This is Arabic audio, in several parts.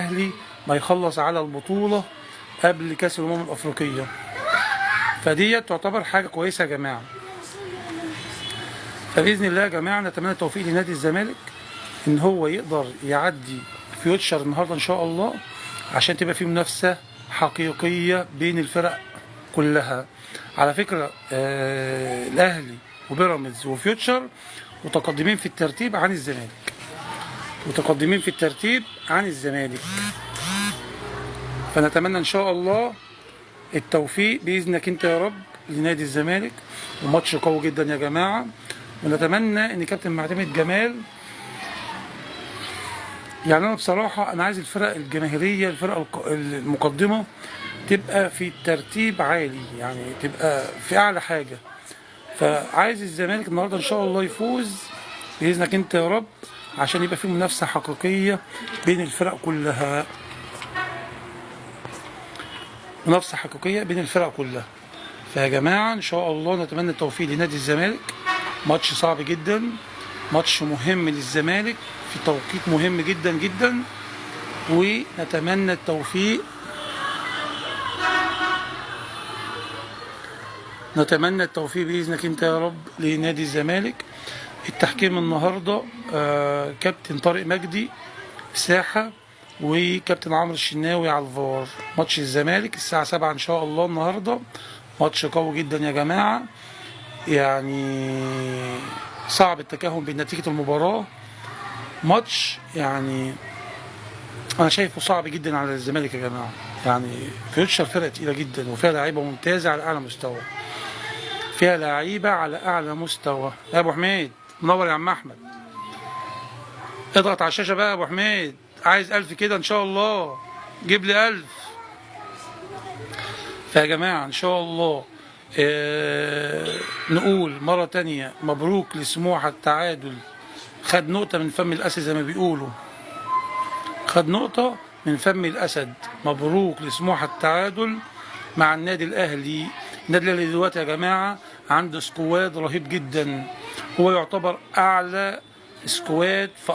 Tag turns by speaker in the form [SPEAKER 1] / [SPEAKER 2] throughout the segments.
[SPEAKER 1] الاهلي ما يخلص على البطوله قبل كاس الامم الافريقيه، فديت تعتبر حاجه كويسه يا جماعه. فباذن الله يا جماعه نتمنى التوفيق لنادي الزمالك ان هو يقدر يعدي فيوتشر النهارده ان شاء الله، عشان تبقى في منافسه حقيقيه بين الفرق كلها. على فكره الاهلي وبيراميدز وفيوتشر متقدمين في الترتيب عن الزمالك، فنتمنى ان شاء الله التوفيق باذنك انت يا رب لنادي الزمالك، وماتش قوي جدا يا جماعه. ونتمنى ان كابتن معتمد جمال، يعني انا بصراحه انا عايز الفرق الجماهيريه، الفرق المقدمه تبقى في ترتيب عالي، يعني تبقى في اعلى حاجه. فعايز الزمالك النهارده ان شاء الله يفوز باذنك انت يا رب، عشان يبقى في منافسه حقيقيه بين الفرق كلها، فيا جماعه ان شاء الله نتمنى التوفيق لنادي الزمالك. ماتش صعب جدا، ماتش مهم للزمالك في توقيت مهم جدا جدا، ونتمنى التوفيق باذنك انت يا رب لنادي الزمالك. التحكيم النهارده كابتن طارق مجدي ساحه، وكابتن عمرو الشناوي على الفار. ماتش الزمالك الساعه 7 ان شاء الله النهارده، ماتش قوي جدا يا جماعه، يعني صعب التكهن بين نتيجه المباراه. ماتش يعني انا شايفه صعب جدا على الزمالك يا جماعه، يعني فيوتشر فرقه تقيله جدا وفيها لعيبه ممتازه على اعلى مستوى، يا ابو حميد منور يا عم احمد، اضغط على الشاشه بقى يا ابو حميد، عايز 1000 كده ان شاء الله، جيب لي 1000. فيا جماعه ان شاء الله نقول مره تانية مبروك لسموحه التعادل، خد نقطه من فم الاسد زي ما بيقولوا، مبروك لسموحه التعادل مع النادي الاهلي. النادي الاهلي دلوقتي يا جماعه عنده سكواد رهيب جدا، هو يعتبر اعلى سكواد في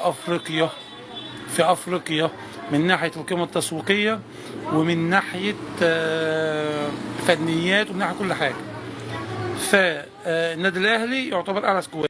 [SPEAKER 1] افريقيا من ناحيه القيمه التسويقيه، ومن ناحيه فنيات، ومن ناحيه كل حاجه. فالنادي الاهلي يعتبر اعلى سكواد.